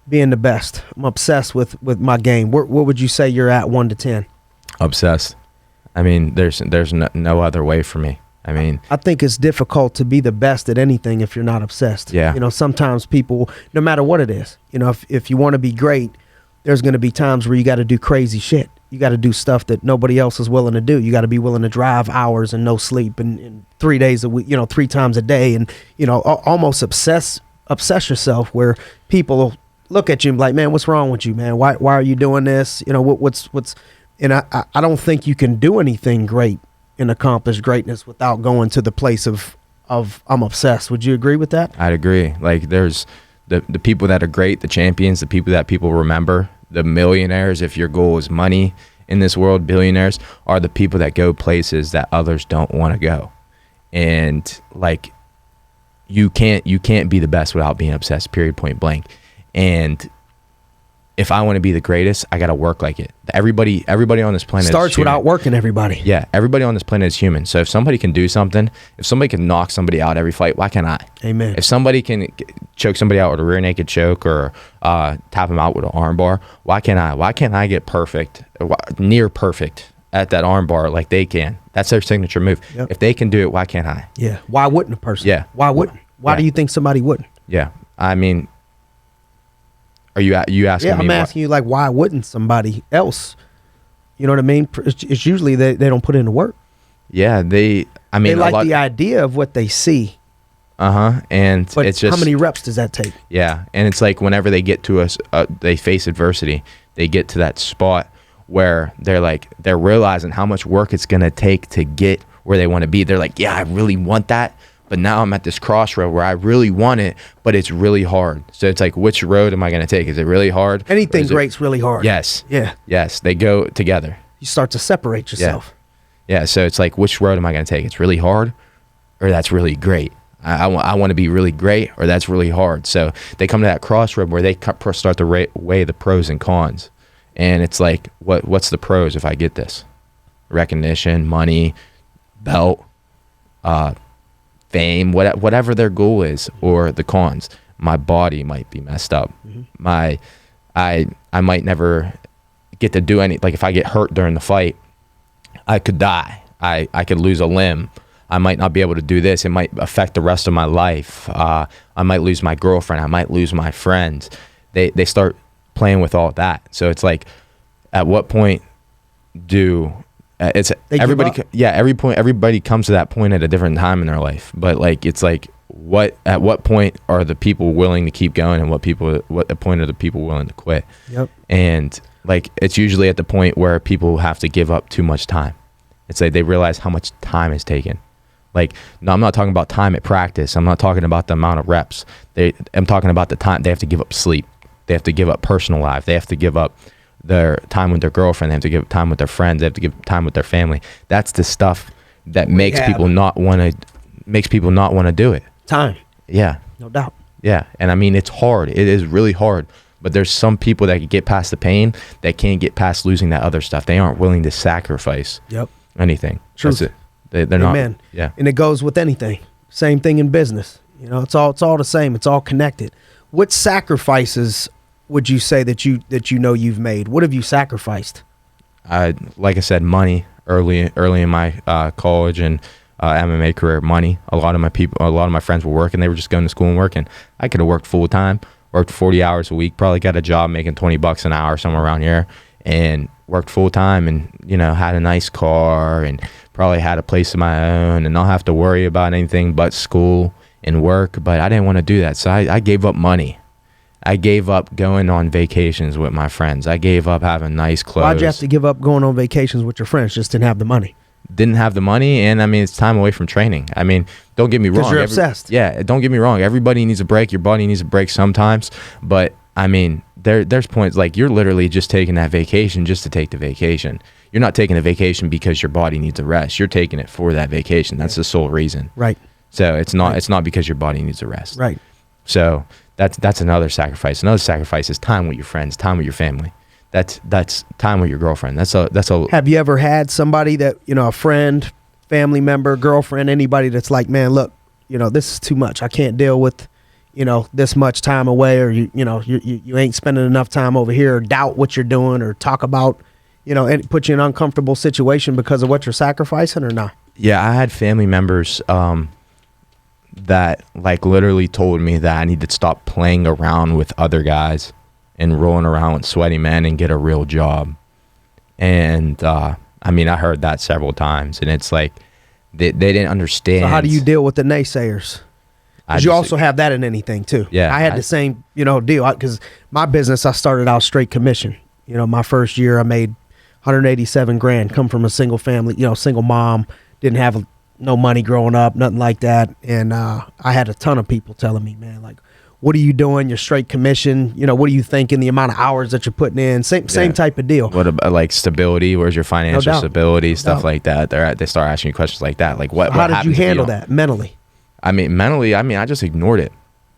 being the best. I'm obsessed with my game. What would you say you're at 1 to 10? Obsessed. I mean, there's no other way for me. I mean, I think it's difficult to be the best at anything if you're not obsessed. Yeah. Sometimes people, no matter what it is, if you want to be great, there's going to be times where you got to do crazy shit. You got to do stuff that nobody else is willing to do. You got to be willing to drive hours and no sleep and 3 days a week, 3 times a day, and almost obsess yourself where people look at you and be like, man, what's wrong with you, man? Why are you doing this? What's and I don't think you can do anything great and accomplish greatness without going to the place of I'm obsessed. Would you agree with that? I'd agree. Like there's the people that are great, the champions, the people that people remember, the millionaires, if your goal is money in this world, billionaires are the people that go places that others don't want to go. And like you can't be the best without being obsessed, period, point blank. And if I want to be the greatest, I got to work like it. Everybody on this planet starts without working everybody. Yeah, everybody on this planet is human. So if somebody can do something, if somebody can knock somebody out every fight, why can't I? Amen. If somebody can choke somebody out with a rear naked choke or tap them out with an arm bar, why can't I? Why can't I get perfect, near perfect at that arm bar like they can? That's their signature move. Yep. If they can do it, why can't I? Yeah. Why wouldn't a person? Yeah. Why wouldn't? Why do you think somebody wouldn't? Yeah. I mean, are you asking me? Yeah, I'm asking you, like, why wouldn't somebody else? You know what I mean? It's usually they don't put in the work. Yeah, they like the idea of what they see. And but it's just, how many reps does that take? Yeah, and it's like whenever they get to they face adversity, they get to that spot where they're realizing how much work it's gonna take to get where they want to be. They're like, yeah, I really want that. But now I'm at this crossroad where I really want it, but it's really hard. So it's like, which road am I going to take? Is it really hard? Anything great's really hard. Yes. Yeah. Yes. They go together. You start to separate yourself. Yeah. So it's like, which road am I going to take? It's really hard or that's really great. I want to be really great or that's really hard. So they come to that crossroad where they start to weigh the pros and cons. And it's like, what's the pros if I get this? Recognition, money, belt, fame, whatever their goal is, or the cons. My body might be messed up. I might never get to do any, like if I get hurt during the fight, I could die. I could lose a limb. I might not be able to do this. It might affect the rest of my life. I might lose my girlfriend. I might lose my friends. They start playing with all that. So it's like, at what point do everybody comes to that point at a different time in their life, but like it's like at what point are the people willing to keep going, and what point are the people willing to quit? Yep. And like, it's usually at the point where people have to give up too much time. It's like they realize how much time is taken. Like, no, I'm not talking about time at practice. I'm not talking about the amount of reps. I'm talking about the time. They have to give up sleep. They have to give up personal life. They have to give up their time with their girlfriend. They have to give time with their friends. They have to give time with their family. That's the stuff that makes people not want to do it. Time. Yeah. No doubt. Yeah. And I mean, it's hard. It is really hard. But there's some people that can get past the pain that can't get past losing that other stuff. They aren't willing to sacrifice anything. Truth. That's it. They're not. Yeah. And it goes with anything. Same thing in business. You know, it's all the same. It's all connected. What sacrifices would you say that you know you've made? What have you sacrificed? Like I said, money early in my college and MMA career. Money. A lot of my friends were working. They were just going to school and working. I could have worked full time, worked 40 hours a week, probably got a job making $20 an hour somewhere around here, and worked full time, and had a nice car and probably had a place of my own, and not have to worry about anything but school and work. But I didn't want to do that, so I gave up money. I gave up going on vacations with my friends. I gave up having nice clothes. Why'd you have to give up going on vacations with your friends? Just didn't have the money. Didn't have the money, and I mean, it's time away from training. I mean, don't get me wrong. Because you're obsessed. Yeah, don't get me wrong. Everybody needs a break. Your body needs a break sometimes. But I mean, there's points like you're literally just taking that vacation just to take the vacation. You're not taking a vacation because your body needs a rest. You're taking it for that vacation. That's the sole reason. Right. So it's not because your body needs a rest. Right. So that's another sacrifice. Another sacrifice is time with your friends, time with your family. That's time with your girlfriend. That's a. Have you ever had somebody that, a friend, family member, girlfriend, anybody that's like, man, look, this is too much. I can't deal with, this much time away, or you ain't spending enough time over here, or doubt what you're doing, or talk about, and put you in an uncomfortable situation because of what you're sacrificing, or not? Yeah, I had family members that like literally told me that I need to stop playing around with other guys and rolling around with sweaty men and get a real job. And I mean, I heard that several times, and it's like they didn't understand. So how do you deal with the naysayers? Because you also have that in anything too. Yeah, I had the same deal, because my business, I started out straight commission. My first year I made $187,000. Come from a single family, single mom, didn't have no money growing up, nothing like that. And I had a ton of people telling me, man, like, what are you doing? You're straight commission. What are you thinking? The amount of hours that you're putting in, same type of deal. What about like stability? Where's your financial stability? Stuff like that. They start asking you questions like that. Like what? How did you handle that mentally? I mean, mentally, I just ignored it,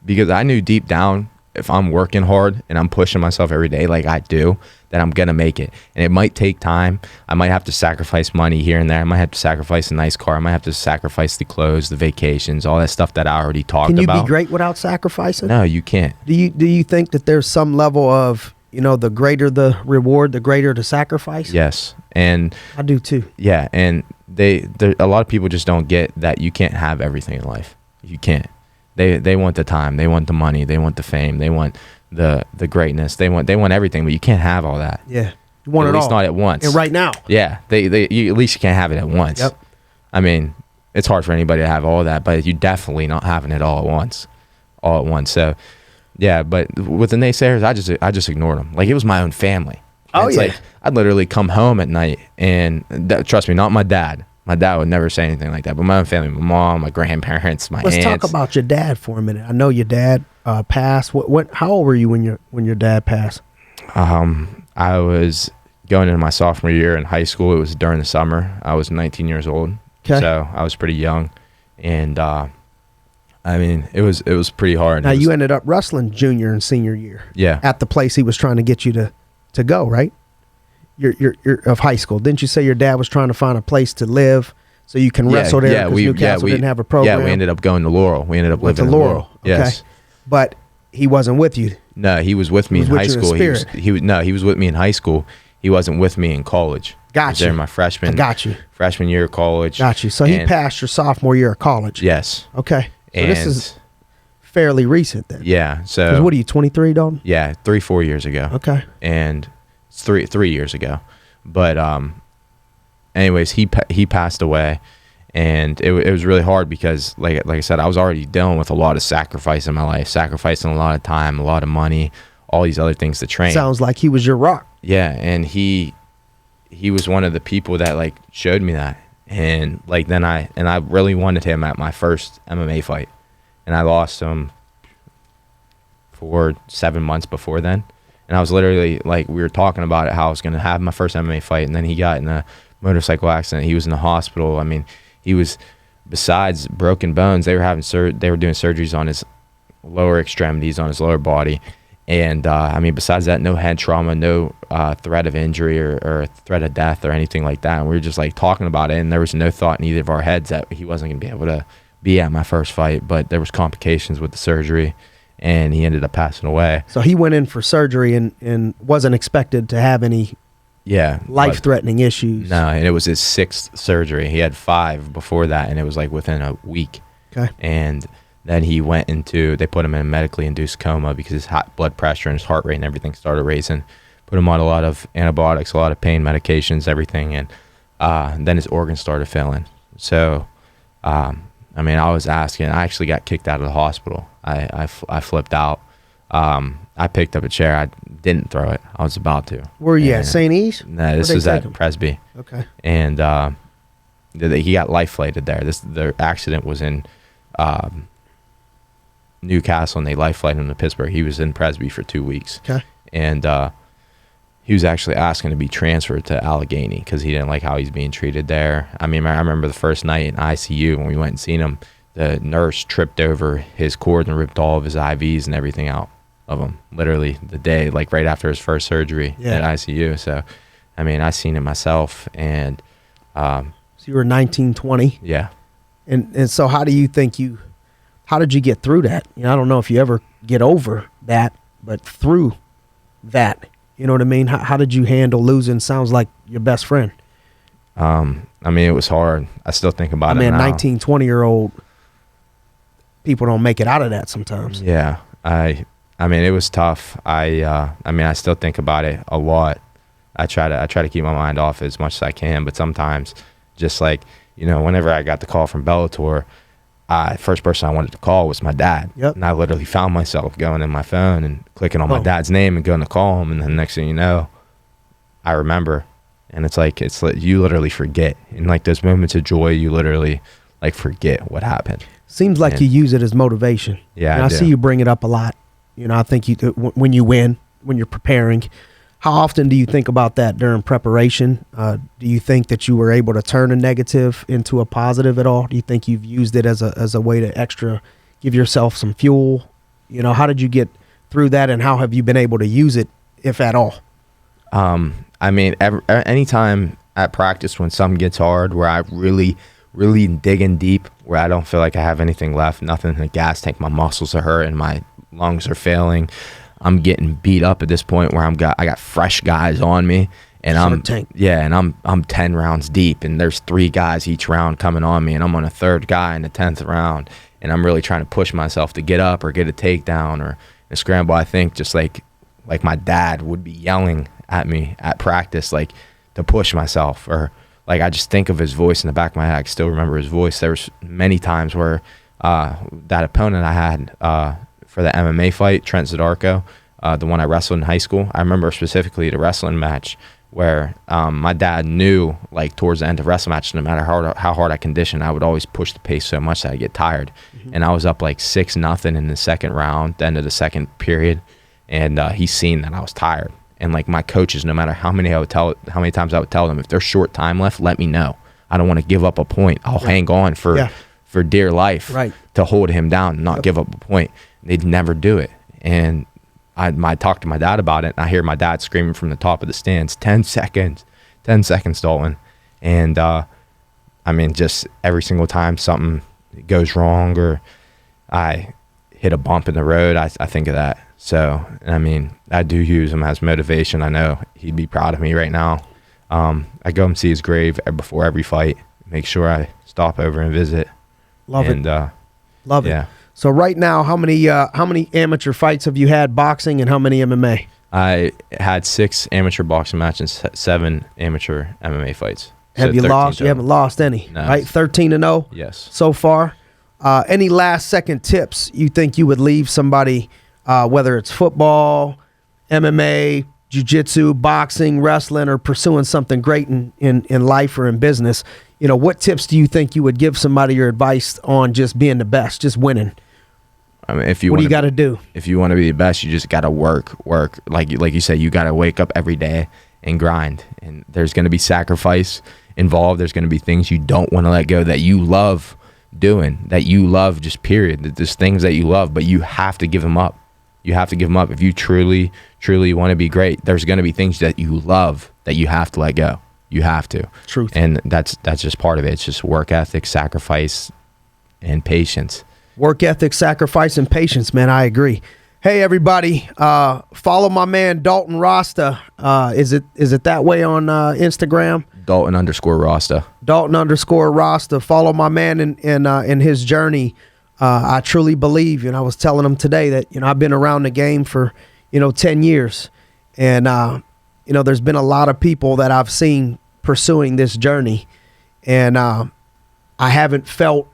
because I knew deep down, if I'm working hard and I'm pushing myself every day like I do, that I'm going to make it. And it might take time. I might have to sacrifice money here and there. I might have to sacrifice a nice car. I might have to sacrifice the clothes, the vacations, all that stuff that I already talked about. Can you be great without sacrificing? No, you can't. Do you think that there's some level of, the greater the reward, the greater the sacrifice? Yes. And I do too. Yeah. And a lot of people just don't get that you can't have everything in life. You can't. They want the time, they want the money, they want the fame, they want the greatness, they want everything, but you can't have all that. Yeah, you want at it least all. Not at once. And right now. Yeah, you, at least you can't have it at once. Yep. I mean, it's hard for anybody to have all that, but you definitely not having it all at once. So, yeah, but with the naysayers, I just ignored them. Like, it was my own family. Oh, it's yeah. like I'd literally come home at night, and trust me, not my dad. My dad would never say anything like that, but my own family, my mom, my grandparents, my aunts. Let's talk about your dad for a minute. I know your dad passed. How old were you when your dad passed? I was going into my sophomore year in high school. It was during the summer. I was 19 years old, so I was pretty young, and I mean, it was pretty hard. Now you ended up wrestling junior and senior year. Yeah, at the place he was trying to get you to go, right? You're of high school. Didn't you say your dad was trying to find a place to live so you can wrestle there? Yeah, because Newcastle didn't have a program. Yeah, we ended up going to Laurel. We ended up living in Laurel. Yes, but he wasn't with you. No, he was with me in high school. He was with me in high school. He wasn't with me in college. Got you. There, my freshman. Got you. Freshman year of college. Got you. So he passed your sophomore year of college. Yes. Okay. So this is fairly recent then. Yeah. So what are you, 23, Dalton? Yeah, 3-4 years ago. Okay. And it's 3 years ago, but anyways, he passed away, And it was really hard because, like I said, I was already dealing with a lot of sacrifice in my life, sacrificing a lot of time, a lot of money, all these other things to train. Sounds like he was your rock. Yeah, and he was one of the people that like showed me that. And like then I really wanted him at my first MMA fight, and I lost him for 7 months before then. And I was literally like, we were talking about it, how I was gonna have my first MMA fight, and then he got in a motorcycle accident. He was in the hospital. I mean, he was, besides broken bones, they were they were doing surgeries on his lower extremities, on his lower body. And I mean, besides that, no head trauma, no threat of injury or threat of death or anything like that. And we were just like talking about it, and there was no thought in either of our heads that he wasn't going to be able to be at my first fight. But there was complications with the surgery, and he ended up passing away. So he went in for surgery and wasn't expected to have any life-threatening issues. No, and it was his 6th surgery. He had 5 before that, and it was like within a week. Okay. And then he went into, they put him in a medically induced coma because his high blood pressure and his heart rate and everything started raising. Put him on a lot of antibiotics, a lot of pain medications, everything. And then his organs started failing. So, I mean, I was asking, I actually got kicked out of the hospital. I flipped out. I picked up a chair. I didn't throw it. I was about to. Where you at, St. E's? No, this was at Presby. Okay. And he got life flighted there. The accident was in Newcastle, and they life flighted him to Pittsburgh. He was in Presby for 2 weeks. Okay. And he was actually asking to be transferred to Allegheny because he didn't like how he's being treated there. I mean, I remember the first night in ICU when we went and seen him, the nurse tripped over his cord and ripped all of his IVs and everything out of him, literally the day, like right after his first surgery at ICU. So, I mean, I seen it myself. And so you were 19, 20. Yeah. And so how do you think how did you get through that? You know, I don't know if you ever get over that, but through that, you know what I mean? How did you handle losing, sounds like, your best friend? I mean, it was hard. I still think about it now. 19, 20-year-old people don't make it out of that sometimes. Yeah. I mean, it was tough. I mean, I still think about it a lot. I try to keep my mind off it as much as I can, but sometimes, just like, you know, whenever I got the call from Bellator, first person I wanted to call was my dad. Yep. And I literally found myself going in my phone and clicking on my dad's name and going to call him, and then next thing you know, I remember. And it's like you literally forget. In like those moments of joy, you literally like forget what happened. Seems like you use it as motivation. Yeah, and I see you bring it up a lot. You know, I think when you win, when you're preparing, how often do you think about that during preparation? Do you think that you were able to turn a negative into a positive at all? Do you think you've used it as a way to give yourself some fuel? You know, how did you get through that, and how have you been able to use it, if at all? I mean, anytime at practice when something gets hard, where I really digging deep, where I don't feel like I have anything left, nothing in the gas tank, my muscles are hurting, my lungs are failing, I'm getting beat up at this point where I got fresh guys on me, and I'm 10 rounds deep, and there's 3 guys each round coming on me, and I'm on a 3rd guy in the 10th round, and I'm really trying to push myself to get up or get a takedown or a scramble. I think just like my dad would be yelling at me at practice, like to push myself, or like I just think of his voice in the back of my head. I can still remember his voice. There was many times where that opponent I had for the MMA fight, Trent Zadarko, the one I wrestled in high school, I remember specifically the wrestling match where my dad knew, like towards the end of wrestling match, no matter how hard I conditioned, I would always push the pace so much that I get tired. Mm-hmm. And I was up like 6-0 in the second round, the end of the second period, and he seen that I was tired. And like my coaches, no matter how many times I would tell them, if there's short time left, let me know. I don't want to give up a point. I'll hang on for dear life to hold him down and not give up a point. They'd never do it. And I talked to my dad about it, and I hear my dad screaming from the top of the stands, 10 seconds, Dalton. And I mean, just every single time something goes wrong or I hit a bump in the road, I think of that. So, I mean, I do use him as motivation. I know he'd be proud of me right now. I go and see his grave before every fight, make sure I stop over and visit. Love it. Yeah. So right now, how many amateur fights have you had boxing, and how many MMA? I had 6 amateur boxing matches and 7 amateur MMA fights. Have you lost? You haven't lost any, No. right? 13-0. Yes. So far. Any last second tips you think you would leave somebody, whether it's football, MMA, jiu-jitsu, boxing, wrestling, or pursuing something great in life or in business? You know, what tips do you think you would give somebody, your advice on just being the best, just winning? I mean, What do you got to do? If you want to be the best, you just got to work. Like you said, you got to wake up every day and grind. And there's going to be sacrifice involved. There's going to be things you don't want to let go that you love doing, that you love, just period. There's things that you love, but you have to give them up. You have to give them up. If you truly want to be great, there's going to be things that you love that you have to let go. You have to. Truth. And that's just part of it. It's just work ethic, sacrifice, and patience. Work ethic, sacrifice, and patience, man. I agree. Hey, everybody, follow my man Dalton Rosta. Is it that way on Instagram? Dalton_Rosta. Dalton_Rosta. Follow my man in his journey. I truly believe, and I was telling him today that, I've been around the game for, 10 years. And, there's been a lot of people that I've seen pursuing this journey. And I haven't felt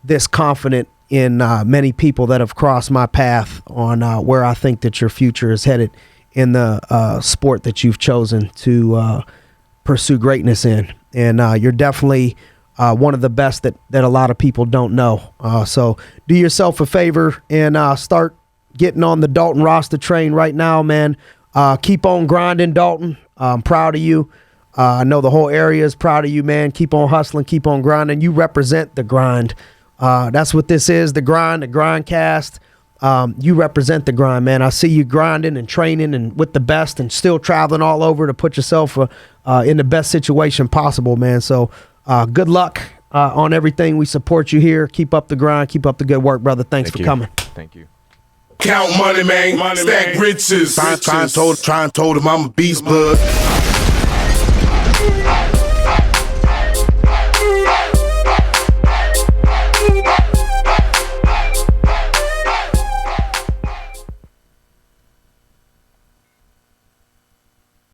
this confident in many people that have crossed my path on where I think that your future is headed in the sport that you've chosen to pursue greatness in. And you're definitely one of the best that a lot of people don't know. So do yourself a favor and start getting on the Dalton Rosta train right now, man. Keep on grinding, Dalton. I'm proud of you. I know the whole area is proud of you, man. Keep on hustling, keep on grinding. You represent the grind. That's what this is, the Grindcast. You represent the grind, man. I see you grinding and training and with the best and still traveling all over to put yourself in the best situation possible, man. So good luck on everything. We support you here. Keep up the grind. Keep up the good work, brother. Thanks for coming. Thank you. Count money, man. Stack riches. Trying told him I'm a beast, bud.